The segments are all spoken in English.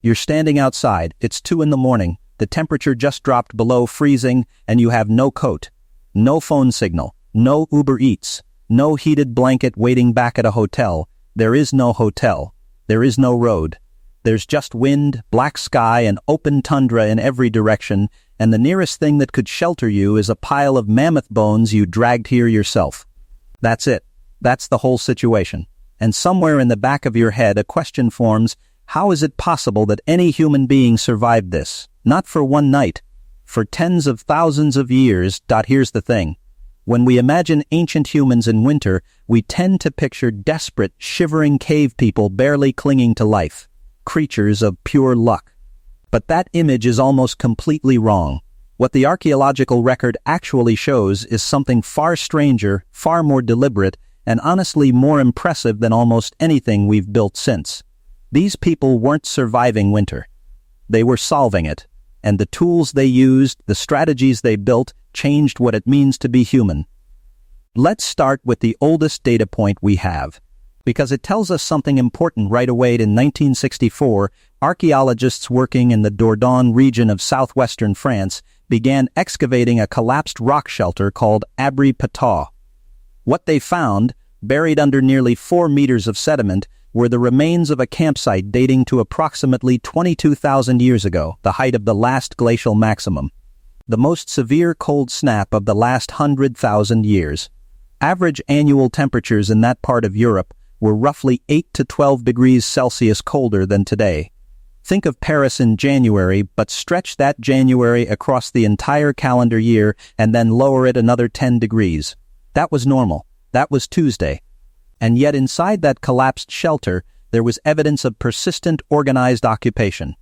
You're standing outside, it's 2 in the morning, the temperature just dropped below freezing, and you have no coat, no phone signal, no Uber Eats, no heated blanket waiting back at a hotel. There is no hotel. There is no road. There's just wind, black sky, and open tundra in every direction, and the nearest thing that could shelter you is a pile of mammoth bones you dragged here yourself. That's it. That's the whole situation. And somewhere in the back of your head a question forms, how is it possible that any human being survived this? Not for one night. For tens of thousands of years. Here's the thing. When we imagine ancient humans in winter, we tend to picture desperate, shivering cave people barely clinging to life. Creatures of pure luck. But that image is almost completely wrong. What the archaeological record actually shows is something far stranger, far more deliberate, and honestly more impressive than almost anything we've built since. These people weren't surviving winter. They were solving it, and the tools they used, the strategies they built, changed what it means to be human. Let's start with the oldest data point we have, because it tells us something important right away. In 1964, archaeologists working in the Dordogne region of southwestern France began excavating a collapsed rock shelter called Abri Patau. What they found, buried under nearly 4 meters of sediment, were the remains of a campsite dating to approximately 22,000 years ago, the height of the last glacial maximum. The most severe cold snap of the last 100,000 years. Average annual temperatures in that part of Europe were roughly 8 to 12 degrees Celsius colder than today. Think of Paris in January, but stretch that January across the entire calendar year and then lower it another 10 degrees. That was normal. That was Tuesday. And yet inside that collapsed shelter, there was evidence of persistent organized occupation.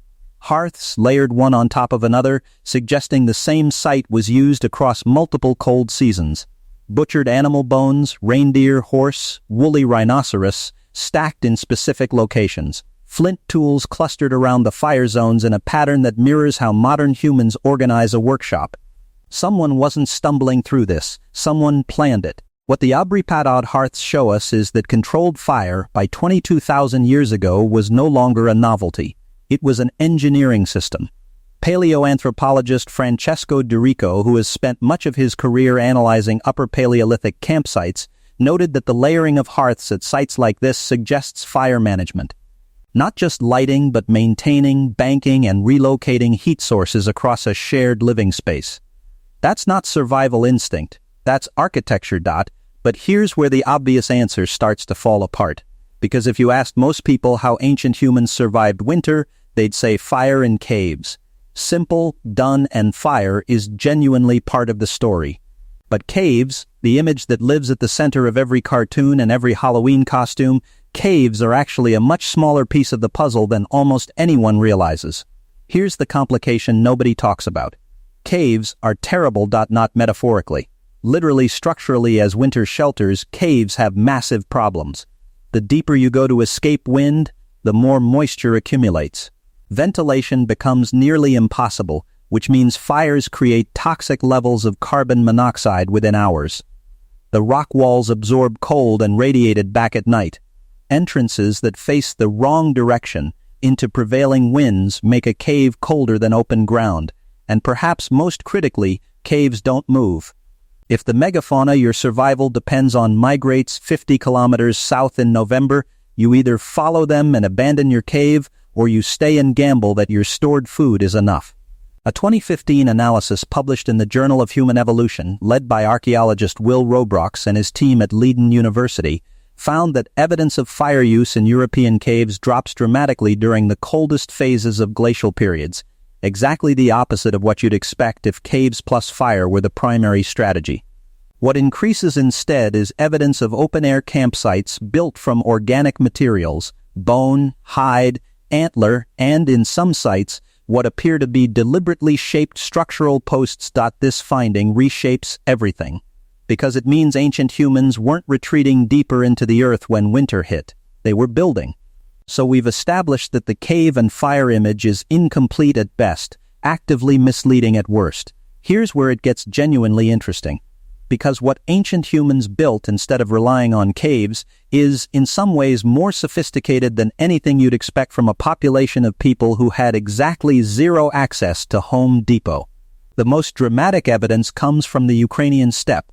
Hearths layered one on top of another, suggesting the same site was used across multiple cold seasons. Butchered animal bones, reindeer, horse, woolly rhinoceros, stacked in specific locations. Flint tools clustered around the fire zones in a pattern that mirrors how modern humans organize a workshop. Someone wasn't stumbling through this. Someone planned it. What the Abri Patau hearths show us is that controlled fire, by 22,000 years ago, was no longer a novelty. It was an engineering system. Paleoanthropologist Francesco Dorico, who has spent much of his career analyzing Upper Paleolithic campsites, noted that the layering of hearths at sites like this suggests fire management. Not just lighting, but maintaining, banking, and relocating heat sources across a shared living space. That's not survival instinct. That's architecture. But here's where the obvious answer starts to fall apart. Because if you asked most people how ancient humans survived winter, they'd say fire in caves. Simple, done, and fire is genuinely part of the story. But caves, the image that lives at the center of every cartoon and every Halloween costume, caves are actually a much smaller piece of the puzzle than almost anyone realizes. Here's the complication nobody talks about. Caves are terrible. Not metaphorically. Literally structurally, as winter shelters, caves have massive problems. The deeper you go to escape wind, the more moisture accumulates. Ventilation becomes nearly impossible, which means fires create toxic levels of carbon monoxide within hours. The rock walls absorb cold and radiate it back at night. Entrances that face the wrong direction into prevailing winds make a cave colder than open ground, and perhaps most critically, caves don't move. If the megafauna your survival depends on migrates 50 kilometers south in November, you either follow them and abandon your cave, or you stay and gamble that your stored food is enough. A 2015 analysis published in the Journal of Human Evolution, led by archaeologist Will Robrooks and his team at Leiden University, found that evidence of fire use in European caves drops dramatically during the coldest phases of glacial periods, exactly the opposite of what you'd expect if caves plus fire were the primary strategy. What increases instead is evidence of open-air campsites built from organic materials, bone, hide, antler, and, in some sites, what appear to be deliberately shaped structural posts. This finding reshapes everything, because it means ancient humans weren't retreating deeper into the earth when winter hit. They were building. So we've established that the cave and fire image is incomplete at best, actively misleading at worst. Here's where it gets genuinely interesting. because what ancient humans built instead of relying on caves is, in some ways, more sophisticated than anything you'd expect from a population of people who had exactly zero access to Home Depot. The most dramatic evidence comes from the Ukrainian steppe.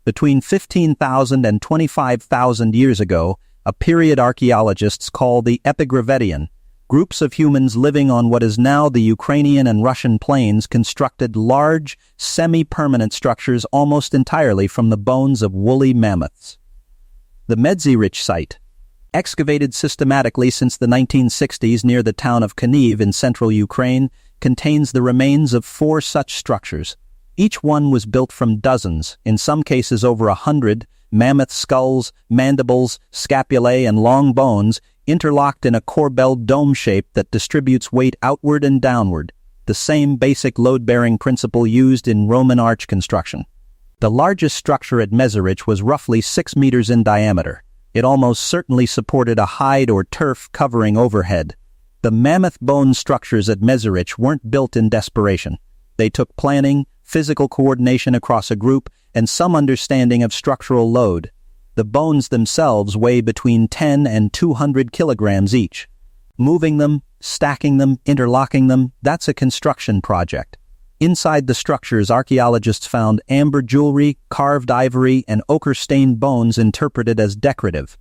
Between 15,000 and 25,000 years ago, a period archaeologists call the Epigravettian, groups of humans living on what is now the Ukrainian and Russian plains constructed large, semi-permanent structures almost entirely from the bones of woolly mammoths. The Medzhirich site, excavated systematically since the 1960s near the town of Kaniv in central Ukraine, contains the remains of 4 such structures. Each one was built from dozens, in some cases over 100, mammoth skulls, mandibles, scapulae, and long bones interlocked in a corbelled dome shape that distributes weight outward and downward, the same basic load-bearing principle used in Roman arch construction. The largest structure at Medzhirich was roughly 6 meters in diameter. It almost certainly supported a hide or turf covering overhead. The mammoth bone structures at Medzhirich weren't built in desperation. They took planning, physical coordination across a group, and some understanding of structural load. The bones themselves weigh between 10 and 200 kilograms each. Moving them, stacking them, interlocking them, that's a construction project. Inside the structures, archaeologists found amber jewelry, carved ivory, and ochre-stained bones interpreted as decorative.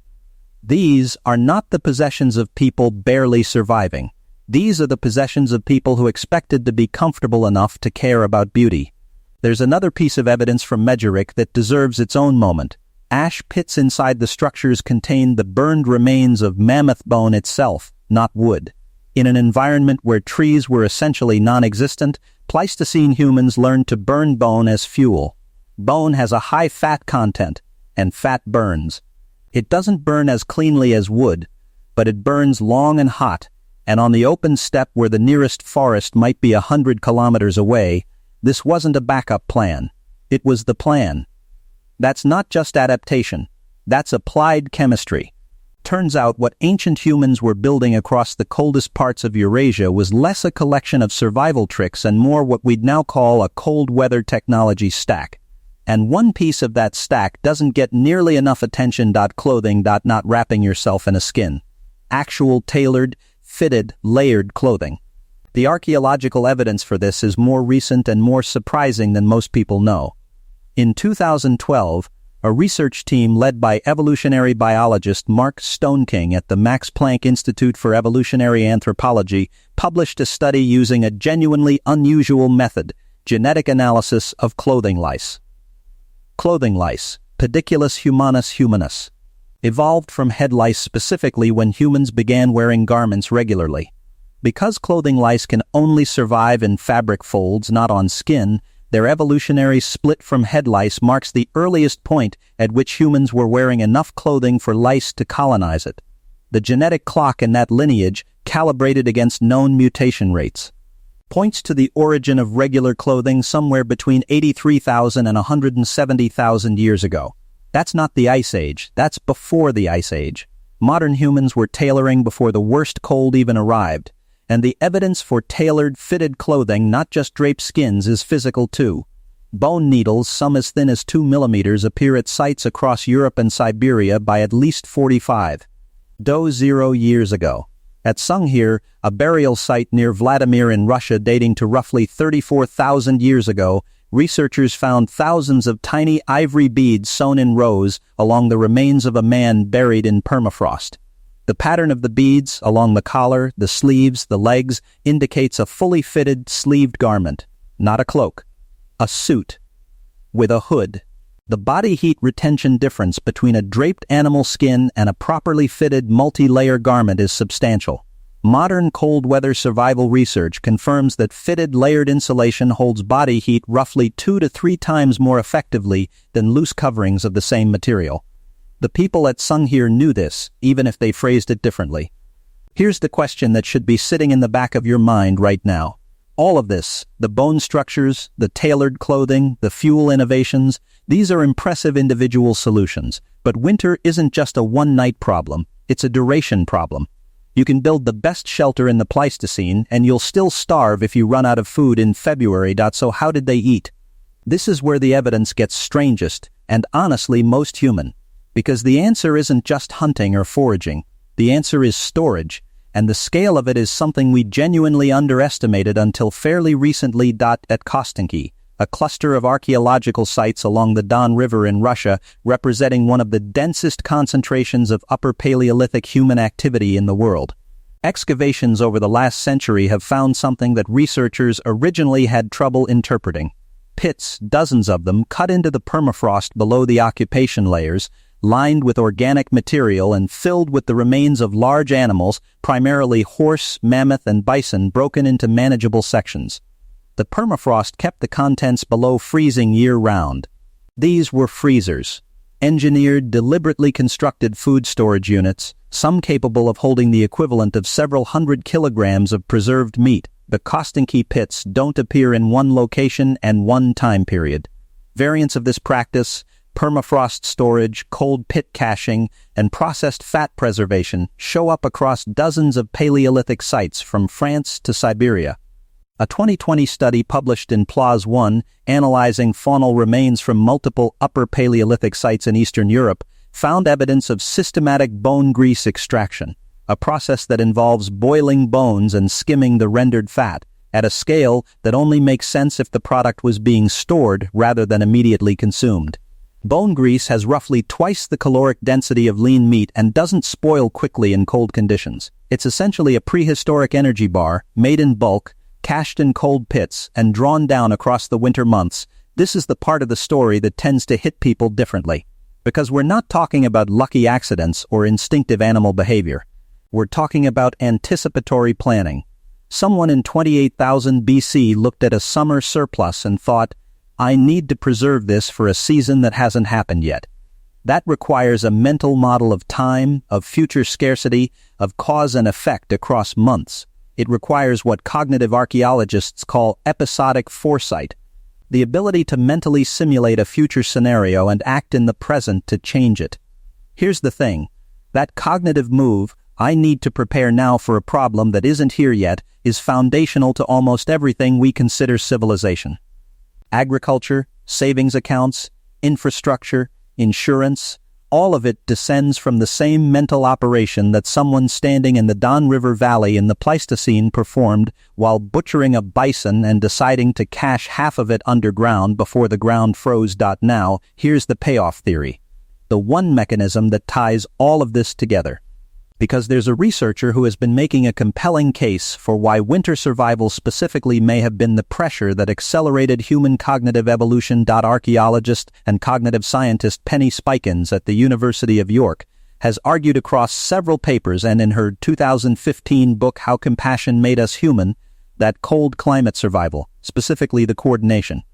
These are not the possessions of people barely surviving. These are the possessions of people who expected to be comfortable enough to care about beauty. There's another piece of evidence from Medzhirich that deserves its own moment. Ash pits inside the structures contained the burned remains of mammoth bone itself, not wood. In an environment where trees were essentially non-existent, Pleistocene humans learned to burn bone as fuel. Bone has a high fat content, and fat burns. It doesn't burn as cleanly as wood, but it burns long and hot, and on the open steppe where the nearest forest might be 100 kilometers away, this wasn't a backup plan. It was the plan. That's not just adaptation. That's applied chemistry. Turns out what ancient humans were building across the coldest parts of Eurasia was less a collection of survival tricks and more what we'd now call a cold weather technology stack. And one piece of that stack doesn't get nearly enough attention. Clothing. Not wrapping yourself in a skin. Actual tailored, fitted, layered clothing. The archaeological evidence for this is more recent and more surprising than most people know. In 2012, a research team led by evolutionary biologist Mark Stoneking at the Max Planck Institute for Evolutionary Anthropology published a study using a genuinely unusual method, genetic analysis of clothing lice. Clothing lice, Pediculus humanus humanus, evolved from head lice specifically when humans began wearing garments regularly. Because clothing lice can only survive in fabric folds, not on skin, their evolutionary split from head lice marks the earliest point at which humans were wearing enough clothing for lice to colonize it. The genetic clock in that lineage, calibrated against known mutation rates, points to the origin of regular clothing somewhere between 83,000 and 170,000 years ago. That's not the Ice Age, that's before the Ice Age. Modern humans were tailoring before the worst cold even arrived. And the evidence for tailored, fitted clothing, not just draped skins, is physical too. Bone needles, some as thin as 2 millimeters, appear at sites across Europe and Siberia by at least 45. 0 years ago. At Sunghir, a burial site near Vladimir in Russia dating to roughly 34,000 years ago, researchers found thousands of tiny ivory beads sewn in rows along the remains of a man buried in permafrost. The pattern of the beads, along the collar, the sleeves, the legs, indicates a fully fitted, sleeved garment, not a cloak. A suit. With a hood. The body heat retention difference between a draped animal skin and a properly fitted multi-layer garment is substantial. Modern cold weather survival research confirms that fitted layered insulation holds body heat roughly 2 to 3 times more effectively than loose coverings of the same material. The people at Sunghir knew this, even if they phrased it differently. Here's the question that should be sitting in the back of your mind right now. All of this, the bone structures, the tailored clothing, the fuel innovations, these are impressive individual solutions. But winter isn't just a one-night problem, it's a duration problem. You can build the best shelter in the Pleistocene, and you'll still starve if you run out of food in February. So how did they eat? This is where the evidence gets strangest and honestly most human. Because the answer isn't just hunting or foraging. The answer is storage, and the scale of it is something we genuinely underestimated until fairly recently. At Kostenki, a cluster of archaeological sites along the Don River in Russia, representing one of the densest concentrations of Upper Paleolithic human activity in the world. Excavations over the last century have found something that researchers originally had trouble interpreting. Pits, dozens of them, cut into the permafrost below the occupation layers, lined with organic material and filled with the remains of large animals, primarily horse, mammoth, and bison, broken into manageable sections. The permafrost kept the contents below freezing year-round. These were freezers, engineered, deliberately constructed food storage units, some capable of holding the equivalent of several hundred kilograms of preserved meat. The Kostenki pits don't appear in one location and one time period. Variants of this practice, permafrost storage, cold pit caching, and processed fat preservation, show up across dozens of Paleolithic sites from France to Siberia. A 2020 study published in PLOS One, analyzing faunal remains from multiple Upper Paleolithic sites in Eastern Europe, found evidence of systematic bone grease extraction, a process that involves boiling bones and skimming the rendered fat, at a scale that only makes sense if the product was being stored rather than immediately consumed. Bone grease has roughly twice the caloric density of lean meat and doesn't spoil quickly in cold conditions. It's essentially a prehistoric energy bar, made in bulk, cached in cold pits, and drawn down across the winter months. This is the part of the story that tends to hit people differently. Because we're not talking about lucky accidents or instinctive animal behavior. We're talking about anticipatory planning. Someone in 28,000 BC looked at a summer surplus and thought, I need to preserve this for a season that hasn't happened yet. That requires a mental model of time, of future scarcity, of cause and effect across months. It requires what cognitive archaeologists call episodic foresight, the ability to mentally simulate a future scenario and act in the present to change it. Here's the thing. That cognitive move, I need to prepare now for a problem that isn't here yet, is foundational to almost everything we consider civilization. Agriculture, savings accounts, infrastructure, insurance, all of it descends from the same mental operation that someone standing in the Don River Valley in the Pleistocene performed while butchering a bison and deciding to cache half of it underground before the ground froze. Now, here's the payoff theory. The one mechanism that ties all of this together. Because there's a researcher who has been making a compelling case for why winter survival specifically may have been the pressure that accelerated human cognitive evolution. Archaeologist and cognitive scientist Penny Spikins at the University of York has argued across several papers and in her 2015 book How Compassion Made Us Human that cold climate survival, specifically the coordination,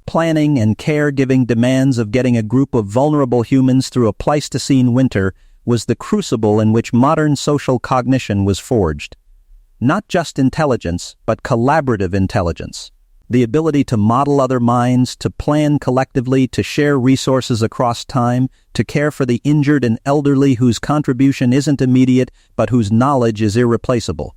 planning and caregiving demands of getting a group of vulnerable humans through a Pleistocene winter was the crucible in which modern social cognition was forged. Not just intelligence, but collaborative intelligence. The ability to model other minds, to plan collectively, to share resources across time, to care for the injured and elderly whose contribution isn't immediate, but whose knowledge is irreplaceable.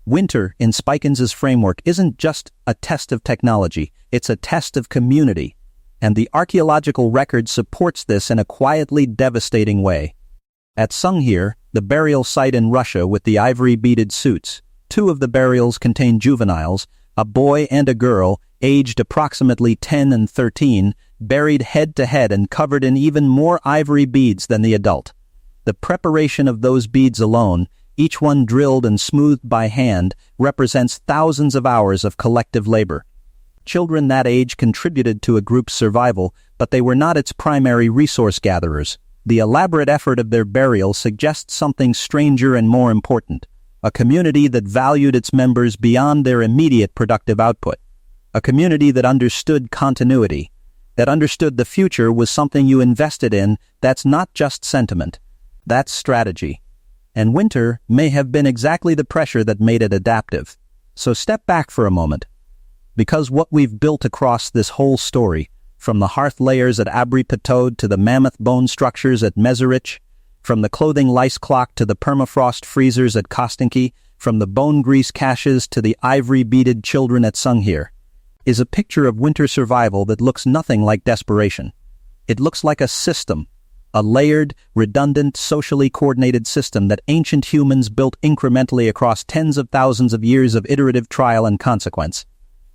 Winter, in Spikins' framework, isn't just a test of technology, it's a test of community. And the archaeological record supports this in a quietly devastating way. At Sungir, the burial site in Russia with the ivory-beaded suits, 2 of the burials contain juveniles, a boy and a girl, aged approximately 10 and 13, buried head-to-head and covered in even more ivory beads than the adult. The preparation of those beads alone, each one drilled and smoothed by hand, represents thousands of hours of collective labor. Children that age contributed to a group's survival, but they were not its primary resource gatherers. The elaborate effort of their burial suggests something stranger and more important, a community that valued its members beyond their immediate productive output, a community that understood continuity, that understood the future was something you invested in. That's not just sentiment, that's strategy. And winter may have been exactly the pressure that made it adaptive. So step back for a moment, because what we've built across this whole story, from the hearth layers at Abri Patod to the mammoth bone structures at Mezerich, from the clothing lice clock to the permafrost freezers at Kostenki, from the bone grease caches to the ivory-beaded children at Sungir. is a picture of winter survival that looks nothing like desperation. It looks like a system, a layered, redundant, socially coordinated system that ancient humans built incrementally across tens of thousands of years of iterative trial and consequence.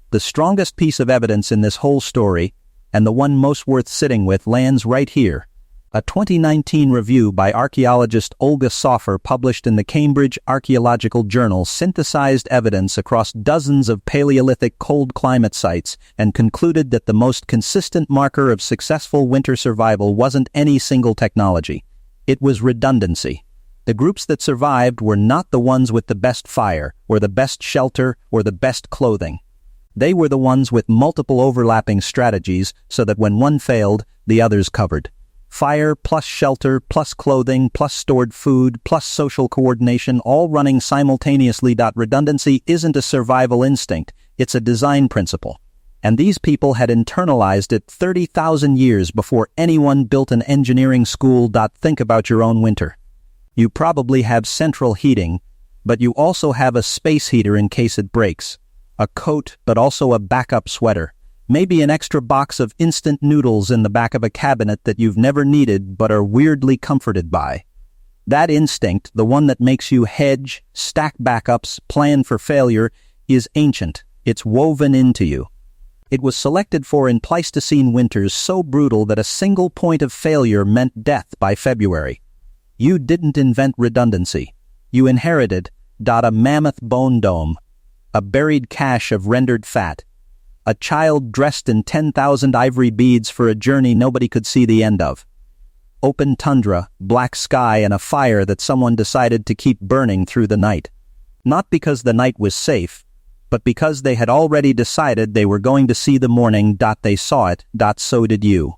The strongest piece of evidence in this whole story, and the one most worth sitting with, lands right here. A 2019 review by archaeologist Olga Soffer published in the Cambridge Archaeological Journal synthesized evidence across dozens of Paleolithic cold climate sites and concluded that the most consistent marker of successful winter survival wasn't any single technology. It was redundancy. The groups that survived were not the ones with the best fire, or the best shelter, or the best clothing. They were the ones with multiple overlapping strategies so that when one failed, the others covered. Fire plus shelter plus clothing plus stored food plus social coordination all running simultaneously. Redundancy isn't a survival instinct, it's a design principle. And these people had internalized it 30,000 years before anyone built an engineering school. Think about your own winter. You probably have central heating, but you also have a space heater in case it breaks. A coat, but also a backup sweater. Maybe an extra box of instant noodles in the back of a cabinet that you've never needed but are weirdly comforted by. That instinct, the one that makes you hedge, stack backups, plan for failure, is ancient. It's woven into you. It was selected for in Pleistocene winters so brutal that a single point of failure meant death by February. You didn't invent redundancy. You inherited a mammoth bone dome, a buried cache of rendered fat, a child dressed in 10,000 ivory beads for a journey nobody could see the end of. Open tundra, black sky, and a fire that someone decided to keep burning through the night. Not because the night was safe, but because they had already decided they were going to see the morning. They saw it. So did you.